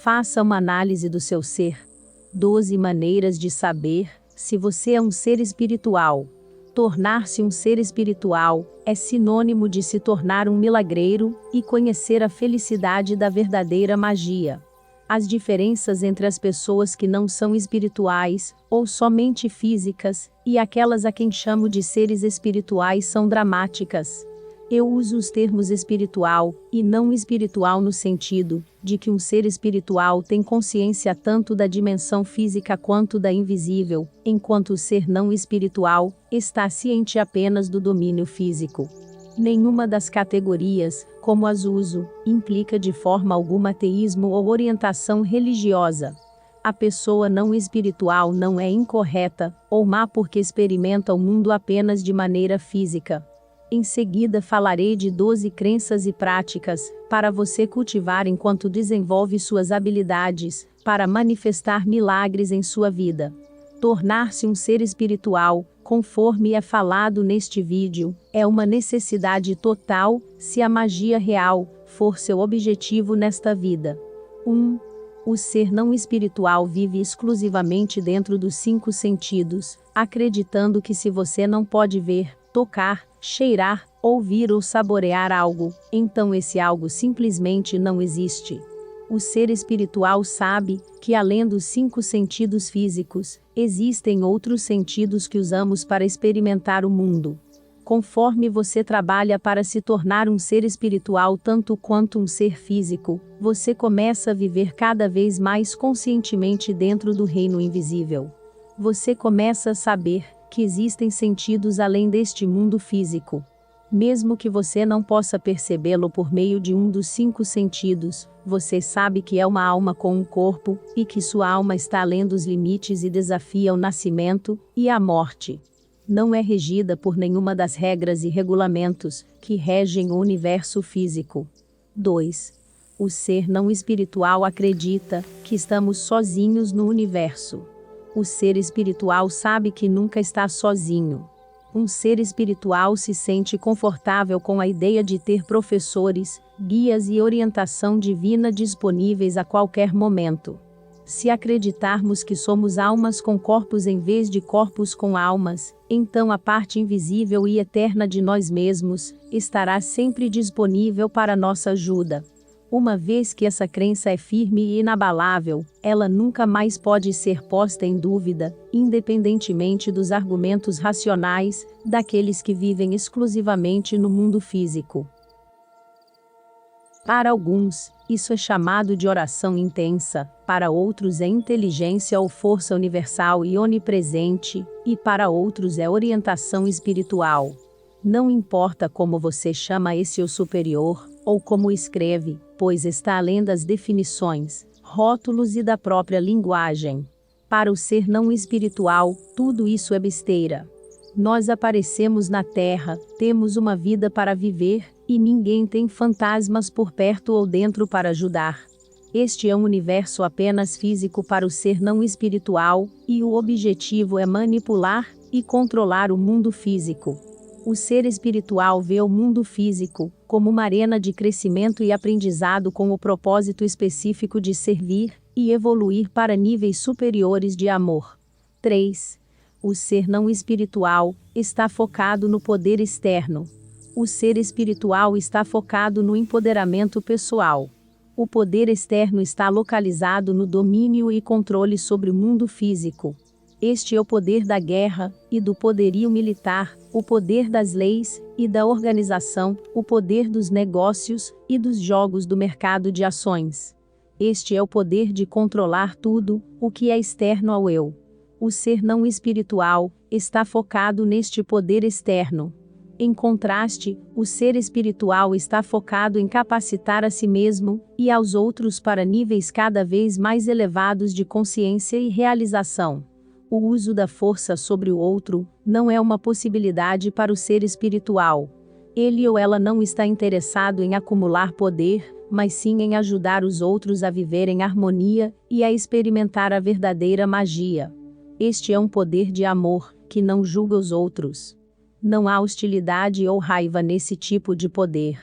Faça uma análise do seu ser. 12 maneiras de saber se você é um ser espiritual. Tornar-se um ser espiritual é sinônimo de se tornar um milagreiro e conhecer a felicidade da verdadeira magia. As diferenças entre as pessoas que não são espirituais, ou somente físicas, e aquelas a quem chamo de seres espirituais são dramáticas. Eu uso os termos espiritual e não espiritual no sentido de que um ser espiritual tem consciência tanto da dimensão física quanto da invisível, enquanto o ser não espiritual está ciente apenas do domínio físico. Nenhuma das categorias, como as uso, implica de forma alguma ateísmo ou orientação religiosa. A pessoa não espiritual não é incorreta ou má porque experimenta o mundo apenas de maneira física. Em seguida falarei de 12 crenças e práticas, para você cultivar enquanto desenvolve suas habilidades, para manifestar milagres em sua vida. Tornar-se um ser espiritual, conforme é falado neste vídeo, é uma necessidade total, se a magia real for seu objetivo nesta vida. 1. O ser não espiritual vive exclusivamente dentro dos 5 sentidos, acreditando que se você não pode ver, tocar, cheirar, ouvir ou saborear algo, então esse algo simplesmente não existe. O ser espiritual sabe que além dos 5 sentidos físicos, existem outros sentidos que usamos para experimentar o mundo. Conforme você trabalha para se tornar um ser espiritual tanto quanto um ser físico, você começa a viver cada vez mais conscientemente dentro do reino invisível. Você começa a saber que existem sentidos além deste mundo físico. Mesmo que você não possa percebê-lo por meio de um dos 5 sentidos, você sabe que é uma alma com um corpo, e que sua alma está além dos limites e desafia o nascimento e a morte. Não é regida por nenhuma das regras e regulamentos que regem o universo físico. 2. O ser não espiritual acredita que estamos sozinhos no universo. O ser espiritual sabe que nunca está sozinho. Um ser espiritual se sente confortável com a ideia de ter professores, guias e orientação divina disponíveis a qualquer momento. Se acreditarmos que somos almas com corpos em vez de corpos com almas, então a parte invisível e eterna de nós mesmos estará sempre disponível para nossa ajuda. Uma vez que essa crença é firme e inabalável, ela nunca mais pode ser posta em dúvida, independentemente dos argumentos racionais daqueles que vivem exclusivamente no mundo físico. Para alguns, isso é chamado de oração intensa, para outros é inteligência ou força universal e onipresente, e para outros é orientação espiritual. Não importa como você chama esse eu superior, ou como escreve, pois está além das definições, rótulos e da própria linguagem. Para o ser não espiritual, tudo isso é besteira. Nós aparecemos na Terra, temos uma vida para viver, e ninguém tem fantasmas por perto ou dentro para ajudar. Este é um universo apenas físico para o ser não espiritual, e o objetivo é manipular e controlar o mundo físico. O ser espiritual vê o mundo físico como uma arena de crescimento e aprendizado com o propósito específico de servir e evoluir para níveis superiores de amor. 3. O ser não espiritual está focado no poder externo. O ser espiritual está focado no empoderamento pessoal. O poder externo está localizado no domínio e controle sobre o mundo físico. Este é o poder da guerra e do poderio militar, o poder das leis e da organização, o poder dos negócios e dos jogos do mercado de ações. Este é o poder de controlar tudo o que é externo ao eu. O ser não espiritual está focado neste poder externo. Em contraste, o ser espiritual está focado em capacitar a si mesmo e aos outros para níveis cada vez mais elevados de consciência e realização. O uso da força sobre o outro não é uma possibilidade para o ser espiritual. Ele ou ela não está interessado em acumular poder, mas sim em ajudar os outros a viver em harmonia e a experimentar a verdadeira magia. Este é um poder de amor, que não julga os outros. Não há hostilidade ou raiva nesse tipo de poder.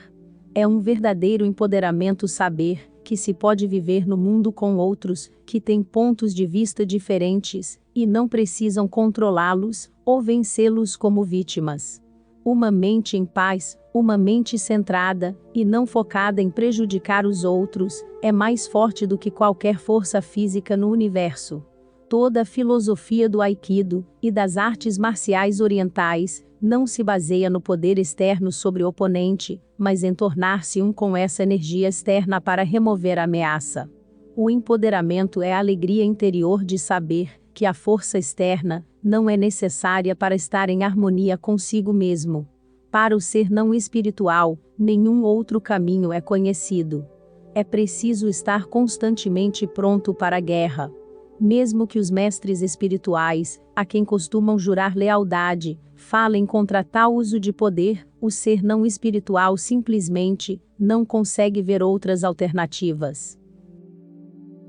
É um verdadeiro empoderamento saber que se pode viver no mundo com outros, que têm pontos de vista diferentes, e não precisam controlá-los, ou vencê-los como vítimas. Uma mente em paz, uma mente centrada, e não focada em prejudicar os outros, é mais forte do que qualquer força física no universo. Toda a filosofia do Aikido, e das artes marciais orientais, não se baseia no poder externo sobre o oponente, mas em tornar-se um com essa energia externa para remover a ameaça. O empoderamento é a alegria interior de saber que a força externa não é necessária para estar em harmonia consigo mesmo. Para o ser não espiritual, nenhum outro caminho é conhecido. É preciso estar constantemente pronto para a guerra. Mesmo que os mestres espirituais, a quem costumam jurar lealdade, falem contra tal uso de poder, o ser não espiritual simplesmente não consegue ver outras alternativas.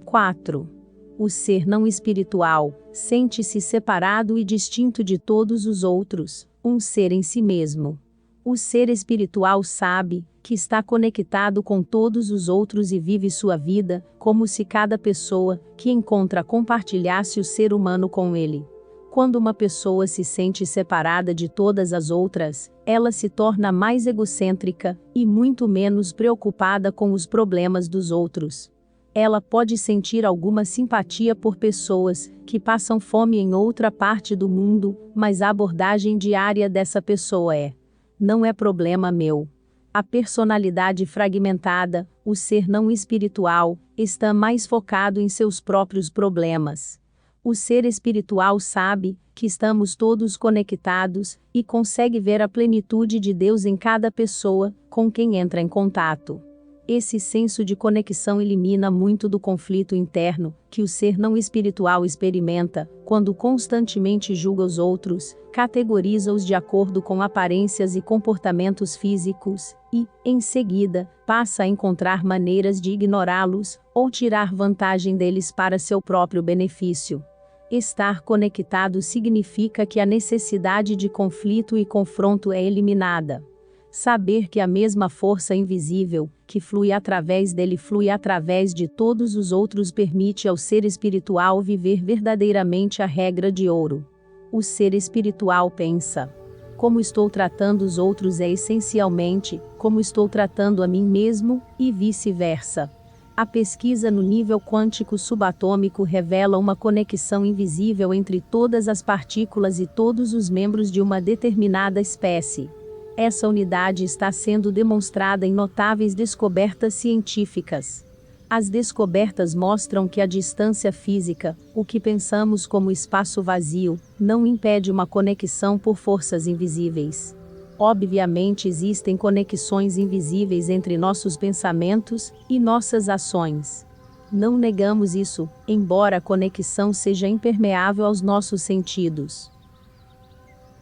4. O ser não espiritual sente-se separado e distinto de todos os outros, um ser em si mesmo. O ser espiritual sabe que está conectado com todos os outros e vive sua vida, como se cada pessoa que encontra compartilhasse o ser humano com ele. Quando uma pessoa se sente separada de todas as outras, ela se torna mais egocêntrica e muito menos preocupada com os problemas dos outros. Ela pode sentir alguma simpatia por pessoas que passam fome em outra parte do mundo, mas a abordagem diária dessa pessoa é: não é problema meu. A personalidade fragmentada, o ser não espiritual, está mais focado em seus próprios problemas. O ser espiritual sabe que estamos todos conectados e consegue ver a plenitude de Deus em cada pessoa com quem entra em contato. Esse senso de conexão elimina muito do conflito interno que o ser não espiritual experimenta quando constantemente julga os outros, categoriza-os de acordo com aparências e comportamentos físicos, e, em seguida, passa a encontrar maneiras de ignorá-los ou tirar vantagem deles para seu próprio benefício. Estar conectado significa que a necessidade de conflito e confronto é eliminada. Saber que a mesma força invisível, que flui através dele flui através de todos os outros permite ao ser espiritual viver verdadeiramente a regra de ouro. O ser espiritual pensa: como estou tratando os outros é essencialmente como estou tratando a mim mesmo, e vice-versa. A pesquisa no nível quântico subatômico revela uma conexão invisível entre todas as partículas e todos os membros de uma determinada espécie. Essa unidade está sendo demonstrada em notáveis descobertas científicas. As descobertas mostram que a distância física, o que pensamos como espaço vazio, não impede uma conexão por forças invisíveis. Obviamente existem conexões invisíveis entre nossos pensamentos e nossas ações. Não negamos isso, embora a conexão seja impermeável aos nossos sentidos.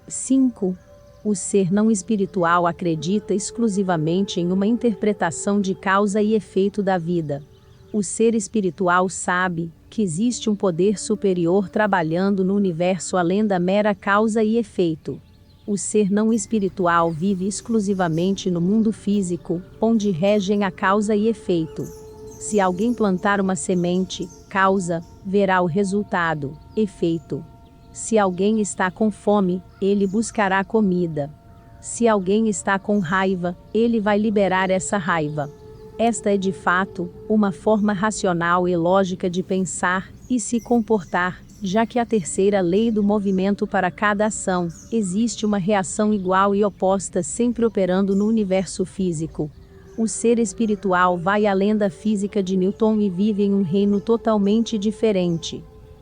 5. O ser não espiritual acredita exclusivamente em uma interpretação de causa e efeito da vida. O ser espiritual sabe que existe um poder superior trabalhando no universo além da mera causa e efeito. O ser não espiritual vive exclusivamente no mundo físico, onde regem a causa e efeito. Se alguém plantar uma semente, causa, verá o resultado, efeito. Se alguém está com fome, ele buscará comida. Se alguém está com raiva, ele vai liberar essa raiva. Esta é de fato uma forma racional e lógica de pensar e se comportar, já que a terceira lei do movimento para cada ação, existe uma reação igual e oposta sempre operando no universo físico. O ser espiritual vai além da física de Newton e vive em um reino totalmente diferente.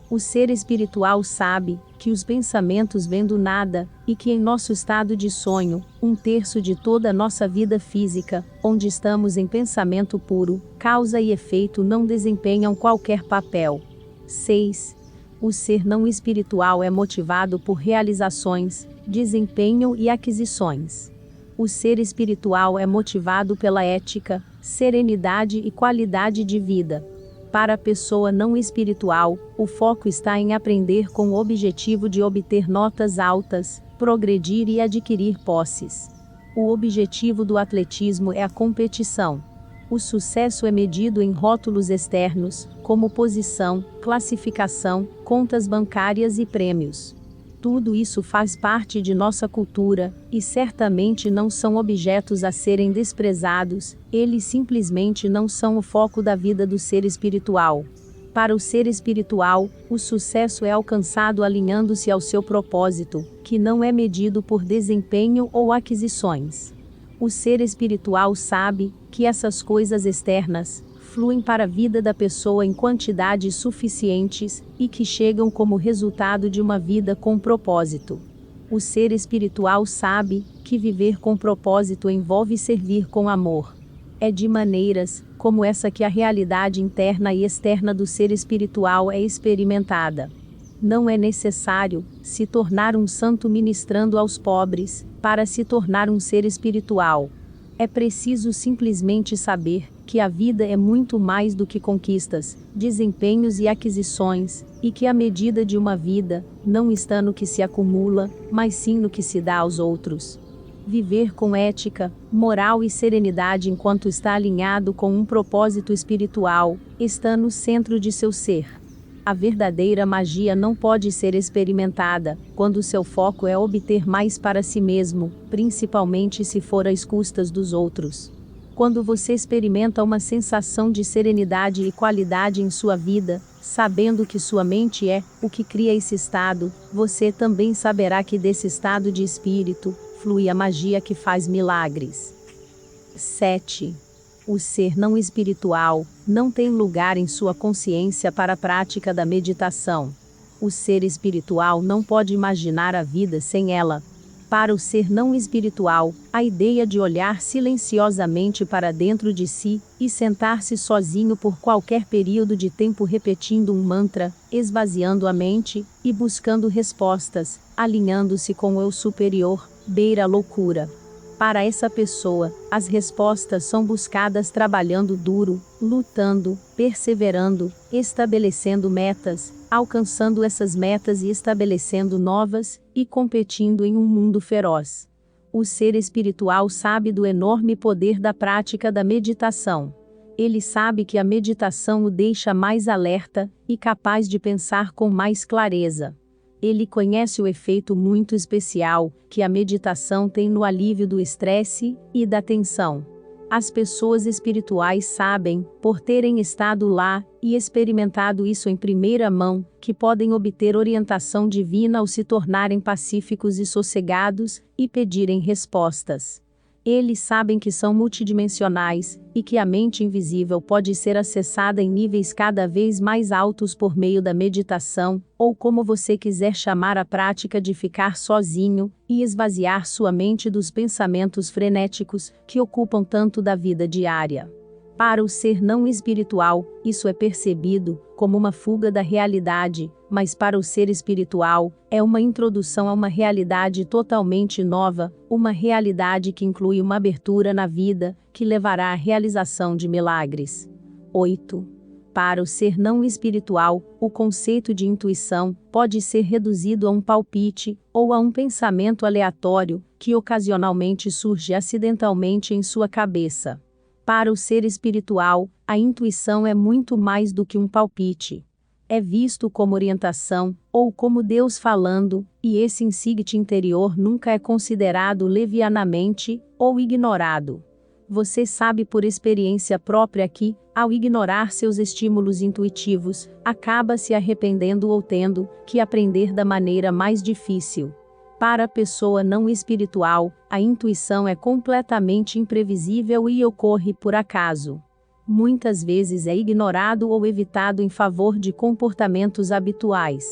O ser espiritual sabe que os pensamentos vêm do nada, e que em nosso estado de sonho, 1/3 de toda a nossa vida física, onde estamos em pensamento puro, causa e efeito não desempenham qualquer papel. 6. O ser não espiritual é motivado por realizações, desempenho e aquisições. O ser espiritual é motivado pela ética, serenidade e qualidade de vida. Para a pessoa não espiritual, o foco está em aprender com o objetivo de obter notas altas, progredir e adquirir posses. O objetivo do atletismo é a competição. O sucesso é medido em rótulos externos, como posição, classificação, contas bancárias e prêmios. Tudo isso faz parte de nossa cultura, e certamente não são objetos a serem desprezados, eles simplesmente não são o foco da vida do ser espiritual. Para o ser espiritual, o sucesso é alcançado alinhando-se ao seu propósito, que não é medido por desempenho ou aquisições. O ser espiritual sabe que essas coisas externas fluem para a vida da pessoa em quantidades suficientes e que chegam como resultado de uma vida com propósito. O ser espiritual sabe que viver com propósito envolve servir com amor. É de maneiras como essa que a realidade interna e externa do ser espiritual é experimentada. Não é necessário se tornar um santo ministrando aos pobres para se tornar um ser espiritual. É preciso simplesmente saber que a vida é muito mais do que conquistas, desempenhos e aquisições, e que a medida de uma vida não está no que se acumula, mas sim no que se dá aos outros. Viver com ética, moral e serenidade enquanto está alinhado com um propósito espiritual, está no centro de seu ser. A verdadeira magia não pode ser experimentada quando seu foco é obter mais para si mesmo, principalmente se for às custas dos outros. Quando você experimenta uma sensação de serenidade e qualidade em sua vida, sabendo que sua mente é o que cria esse estado, você também saberá que desse estado de espírito flui a magia que faz milagres. 7. O ser não espiritual não tem lugar em sua consciência para a prática da meditação. O ser espiritual não pode imaginar a vida sem ela. Para o ser não espiritual, a ideia de olhar silenciosamente para dentro de si e sentar-se sozinho por qualquer período de tempo repetindo um mantra, esvaziando a mente e buscando respostas, alinhando-se com o eu superior, beira a loucura. Para essa pessoa, as respostas são buscadas trabalhando duro, lutando, perseverando, estabelecendo metas, alcançando essas metas e estabelecendo novas, e competindo em um mundo feroz. O ser espiritual sabe do enorme poder da prática da meditação. Ele sabe que a meditação o deixa mais alerta e capaz de pensar com mais clareza. Ele conhece o efeito muito especial que a meditação tem no alívio do estresse e da tensão. As pessoas espirituais sabem, por terem estado lá e experimentado isso em primeira mão, que podem obter orientação divina ao se tornarem pacíficos e sossegados e pedirem respostas. Eles sabem que são multidimensionais e que a mente invisível pode ser acessada em níveis cada vez mais altos por meio da meditação, ou como você quiser chamar a prática de ficar sozinho e esvaziar sua mente dos pensamentos frenéticos que ocupam tanto da vida diária. Para o ser não espiritual, isso é percebido como uma fuga da realidade, mas para o ser espiritual, é uma introdução a uma realidade totalmente nova, uma realidade que inclui uma abertura na vida, que levará à realização de milagres. 8. Para o ser não espiritual, o conceito de intuição pode ser reduzido a um palpite, ou a um pensamento aleatório, que ocasionalmente surge acidentalmente em sua cabeça. Para o ser espiritual, a intuição é muito mais do que um palpite. É visto como orientação, ou como Deus falando, e esse insight interior nunca é considerado levianamente, ou ignorado. Você sabe por experiência própria que, ao ignorar seus estímulos intuitivos, acaba se arrependendo ou tendo que aprender da maneira mais difícil. Para a pessoa não espiritual, a intuição é completamente imprevisível e ocorre por acaso. Muitas vezes é ignorado ou evitado em favor de comportamentos habituais.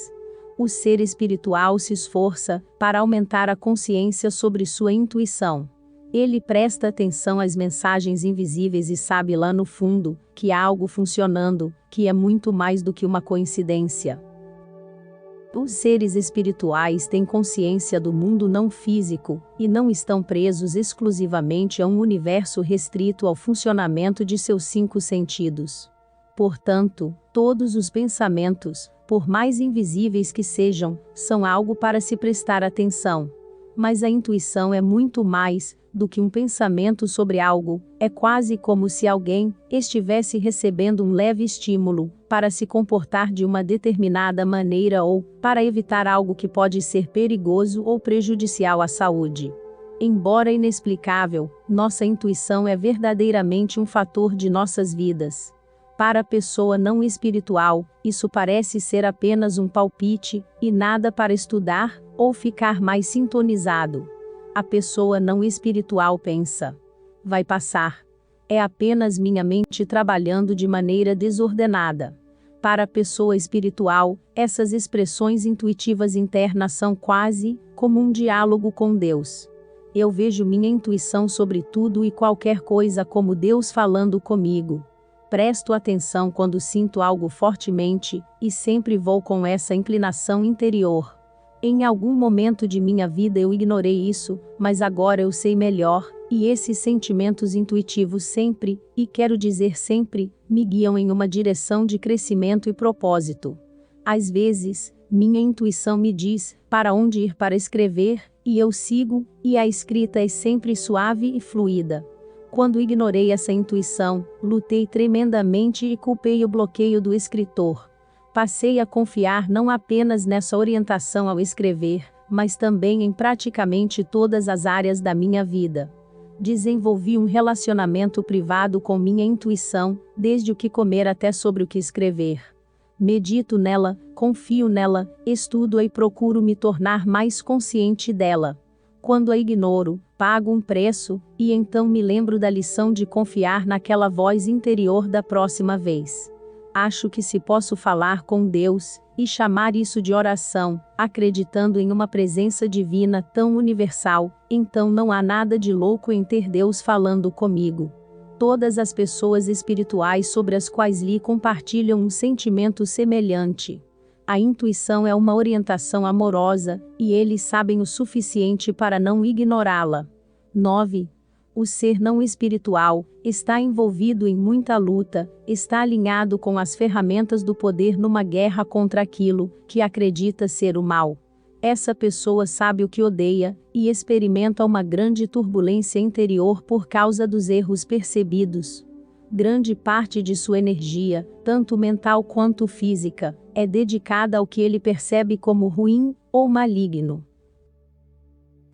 O ser espiritual se esforça para aumentar a consciência sobre sua intuição. Ele presta atenção às mensagens invisíveis e sabe lá no fundo que há algo funcionando, que é muito mais do que uma coincidência. Os seres espirituais têm consciência do mundo não físico, e não estão presos exclusivamente a um universo restrito ao funcionamento de seus 5 sentidos. Portanto, todos os pensamentos, por mais invisíveis que sejam, são algo para se prestar atenção. Mas a intuição é muito mais do que um pensamento sobre algo, é quase como se alguém estivesse recebendo um leve estímulo para se comportar de uma determinada maneira ou para evitar algo que pode ser perigoso ou prejudicial à saúde. Embora inexplicável, nossa intuição é verdadeiramente um fator de nossas vidas. Para a pessoa não espiritual, isso parece ser apenas um palpite, e nada para estudar, ou ficar mais sintonizado. A pessoa não espiritual pensa: vai passar. É apenas minha mente trabalhando de maneira desordenada. Para a pessoa espiritual, essas expressões intuitivas internas são quase como um diálogo com Deus. Eu vejo minha intuição sobre tudo e qualquer coisa como Deus falando comigo. Presto atenção quando sinto algo fortemente, e sempre vou com essa inclinação interior. Em algum momento de minha vida eu ignorei isso, mas agora eu sei melhor, e esses sentimentos intuitivos sempre, e quero dizer sempre, me guiam em uma direção de crescimento e propósito. Às vezes, minha intuição me diz para onde ir para escrever, e eu sigo, e a escrita é sempre suave e fluida. Quando ignorei essa intuição, lutei tremendamente e culpei o bloqueio do escritor. Passei a confiar não apenas nessa orientação ao escrever, mas também em praticamente todas as áreas da minha vida. Desenvolvi um relacionamento privado com minha intuição, desde o que comer até sobre o que escrever. Medito nela, confio nela, estudo-a e procuro me tornar mais consciente dela. Quando a ignoro, pago um preço, e então me lembro da lição de confiar naquela voz interior da próxima vez. Acho que se posso falar com Deus, e chamar isso de oração, acreditando em uma presença divina tão universal, então não há nada de louco em ter Deus falando comigo. Todas as pessoas espirituais sobre as quais li compartilham um sentimento semelhante. A intuição é uma orientação amorosa, e eles sabem o suficiente para não ignorá-la. 9. O ser não espiritual está envolvido em muita luta, está alinhado com as ferramentas do poder numa guerra contra aquilo que acredita ser o mal. Essa pessoa sabe o que odeia, e experimenta uma grande turbulência interior por causa dos erros percebidos. Grande parte de sua energia, tanto mental quanto física, é dedicada ao que ele percebe como ruim ou maligno.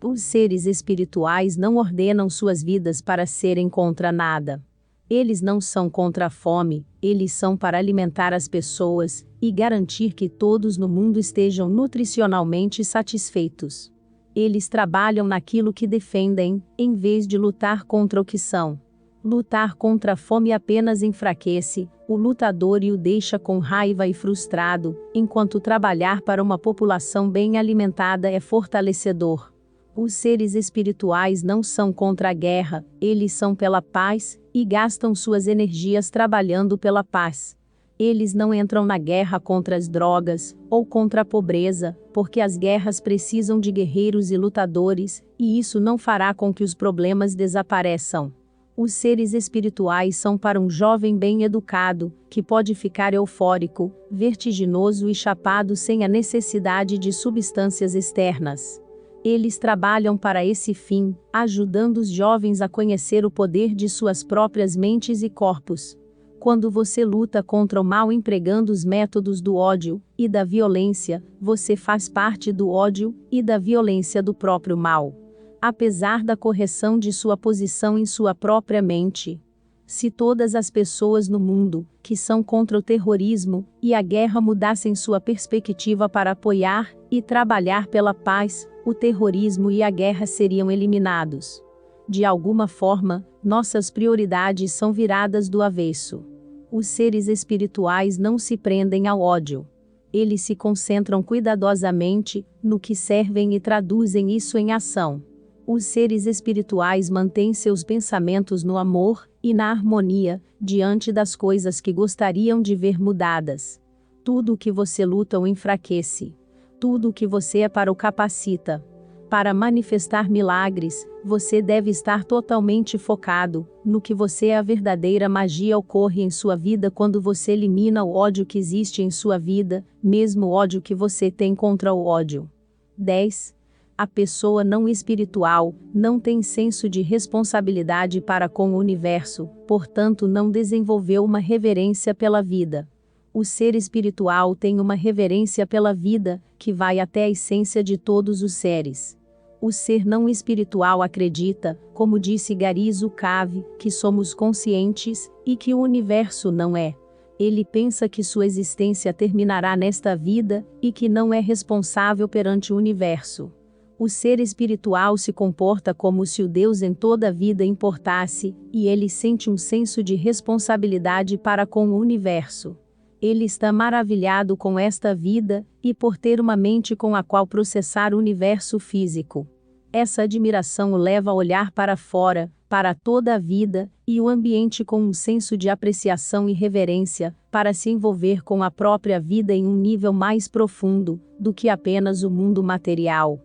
Os seres espirituais não ordenam suas vidas para serem contra nada. Eles não são contra a fome, eles são para alimentar as pessoas e garantir que todos no mundo estejam nutricionalmente satisfeitos. Eles trabalham naquilo que defendem, em vez de lutar contra o que são. Lutar contra a fome apenas enfraquece o lutador e o deixa com raiva e frustrado, enquanto trabalhar para uma população bem alimentada é fortalecedor. Os seres espirituais não são contra a guerra, eles são pela paz, e gastam suas energias trabalhando pela paz. Eles não entram na guerra contra as drogas, ou contra a pobreza, porque as guerras precisam de guerreiros e lutadores, e isso não fará com que os problemas desapareçam. Os seres espirituais são para um jovem bem educado, que pode ficar eufórico, vertiginoso e chapado sem a necessidade de substâncias externas. Eles trabalham para esse fim, ajudando os jovens a conhecer o poder de suas próprias mentes e corpos. Quando você luta contra o mal empregando os métodos do ódio e da violência, você faz parte do ódio e da violência do próprio mal. Apesar da correção de sua posição em sua própria mente. Se todas as pessoas no mundo, que são contra o terrorismo e a guerra mudassem sua perspectiva para apoiar e trabalhar pela paz, o terrorismo e a guerra seriam eliminados. De alguma forma, nossas prioridades são viradas do avesso. Os seres espirituais não se prendem ao ódio. Eles se concentram cuidadosamente no que servem e traduzem isso em ação. Os seres espirituais mantêm seus pensamentos no amor e na harmonia, diante das coisas que gostariam de ver mudadas. Tudo o que você luta o enfraquece. Tudo o que você é para o capacita. Para manifestar milagres, você deve estar totalmente focado no que você é. A verdadeira magia ocorre em sua vida quando você elimina o ódio que existe em sua vida, mesmo o ódio que você tem contra o ódio. 10. A pessoa não espiritual não tem senso de responsabilidade para com o universo, portanto não desenvolveu uma reverência pela vida. O ser espiritual tem uma reverência pela vida, que vai até a essência de todos os seres. O ser não espiritual acredita, como disse Gary Zukav, que somos conscientes, e que o universo não é. Ele pensa que sua existência terminará nesta vida, e que não é responsável perante o universo. O ser espiritual se comporta como se o Deus em toda a vida importasse, e ele sente um senso de responsabilidade para com o universo. Ele está maravilhado com esta vida, e por ter uma mente com a qual processar o universo físico. Essa admiração o leva a olhar para fora, para toda a vida, e o ambiente com um senso de apreciação e reverência, para se envolver com a própria vida em um nível mais profundo, do que apenas o mundo material.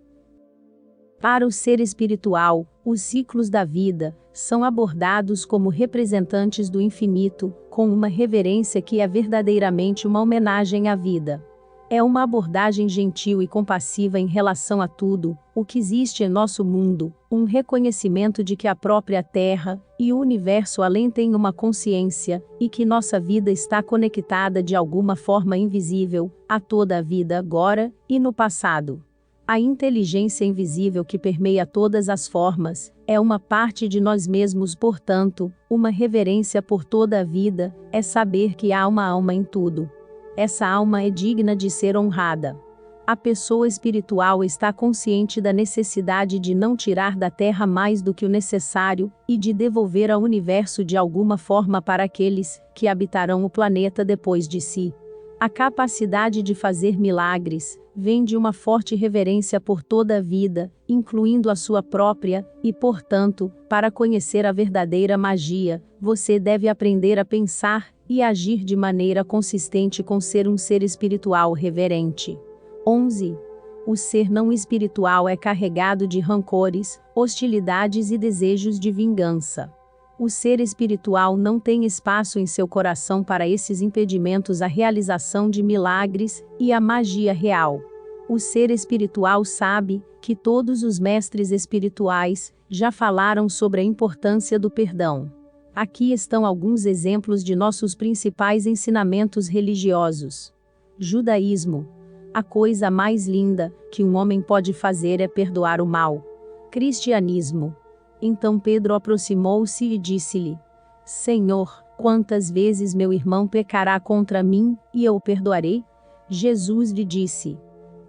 Para o ser espiritual, os ciclos da vida são abordados como representantes do infinito, com uma reverência que é verdadeiramente uma homenagem à vida. É uma abordagem gentil e compassiva em relação a tudo o que existe em nosso mundo, um reconhecimento de que a própria Terra e o universo além têm uma consciência, e que nossa vida está conectada de alguma forma invisível a toda a vida agora e no passado. A inteligência invisível que permeia todas as formas é uma parte de nós mesmos, portanto, uma reverência por toda a vida é saber que há uma alma em tudo. Essa alma é digna de ser honrada. A pessoa espiritual está consciente da necessidade de não tirar da Terra mais do que o necessário e de devolver ao universo de alguma forma para aqueles que habitarão o planeta depois de si. A capacidade de fazer milagres vem de uma forte reverência por toda a vida, incluindo a sua própria, e, portanto, para conhecer a verdadeira magia, você deve aprender a pensar e agir de maneira consistente com ser um ser espiritual reverente. 11. O ser não espiritual é carregado de rancores, hostilidades e desejos de vingança. O ser espiritual não tem espaço em seu coração para esses impedimentos à realização de milagres e à magia real. O ser espiritual sabe que todos os mestres espirituais já falaram sobre a importância do perdão. Aqui estão alguns exemplos de nossos principais ensinamentos religiosos. Judaísmo. A coisa mais linda que um homem pode fazer é perdoar o mal. Cristianismo. Então Pedro aproximou-se e disse-lhe: Senhor, quantas vezes meu irmão pecará contra mim, e eu o perdoarei? Jesus lhe disse: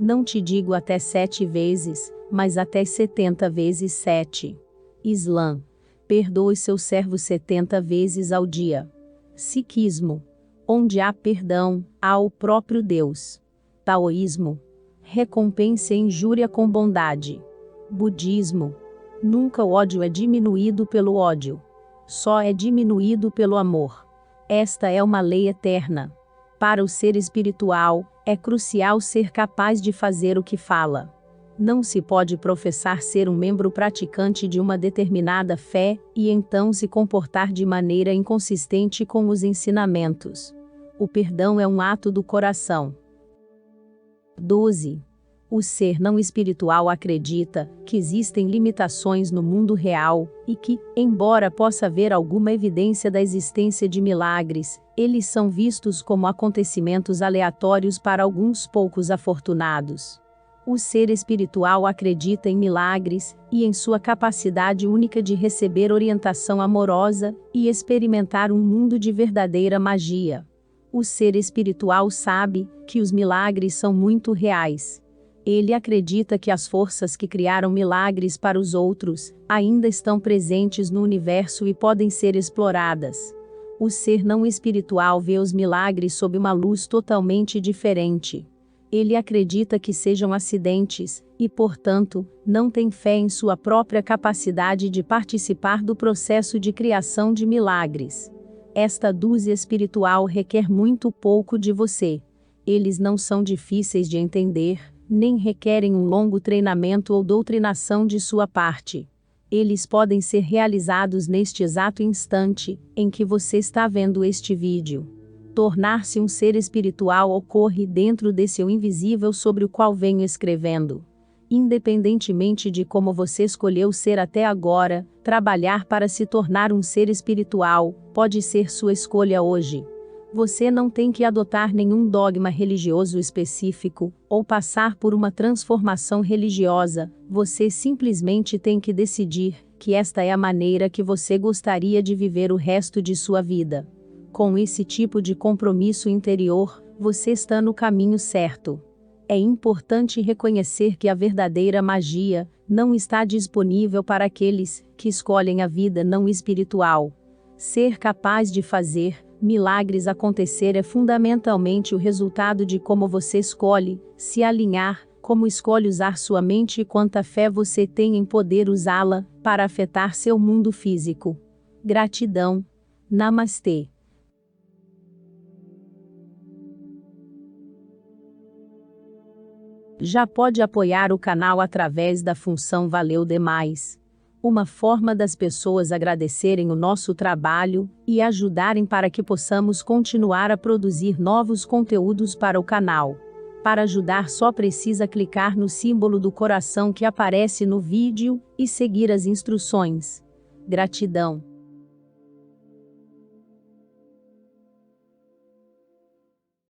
Não te digo até 7 vezes, mas até 70 vezes 7. Islã. Perdoe seu servo 70 vezes ao dia. Sikhismo. Onde há perdão, há o próprio Deus. Taoísmo. Recompense a injúria com bondade. Budismo. Nunca o ódio é diminuído pelo ódio. Só é diminuído pelo amor. Esta é uma lei eterna. Para o ser espiritual, é crucial ser capaz de fazer o que fala. Não se pode professar ser um membro praticante de uma determinada fé, e então se comportar de maneira inconsistente com os ensinamentos. O perdão é um ato do coração. 12. O ser não espiritual acredita que existem limitações no mundo real, e que, embora possa haver alguma evidência da existência de milagres, eles são vistos como acontecimentos aleatórios para alguns poucos afortunados. O ser espiritual acredita em milagres, e em sua capacidade única de receber orientação amorosa, e experimentar um mundo de verdadeira magia. O ser espiritual sabe que os milagres são muito reais. Ele acredita que as forças que criaram milagres para os outros ainda estão presentes no universo e podem ser exploradas. O ser não espiritual vê os milagres sob uma luz totalmente diferente. Ele acredita que sejam acidentes, e, portanto, não tem fé em sua própria capacidade de participar do processo de criação de milagres. Esta dúzia espiritual requer muito pouco de você. Eles não são difíceis de entender, nem requerem um longo treinamento ou doutrinação de sua parte. Eles podem ser realizados neste exato instante em que você está vendo este vídeo. Tornar-se um ser espiritual ocorre dentro desse eu invisível sobre o qual venho escrevendo. Independentemente de como você escolheu ser até agora, trabalhar para se tornar um ser espiritual pode ser sua escolha hoje. Você não tem que adotar nenhum dogma religioso específico, ou passar por uma transformação religiosa, você simplesmente tem que decidir que esta é a maneira que você gostaria de viver o resto de sua vida. Com esse tipo de compromisso interior, você está no caminho certo. É importante reconhecer que a verdadeira magia não está disponível para aqueles que escolhem a vida não espiritual. Ser capaz de fazer milagres acontecer é fundamentalmente o resultado de como você escolhe se alinhar, como escolhe usar sua mente e quanta fé você tem em poder usá-la para afetar seu mundo físico. Gratidão. Namastê. Já pode apoiar o canal através da função Valeu Demais. Uma forma das pessoas agradecerem o nosso trabalho e ajudarem para que possamos continuar a produzir novos conteúdos para o canal. Para ajudar, só precisa clicar no símbolo do coração que aparece no vídeo e seguir as instruções. Gratidão.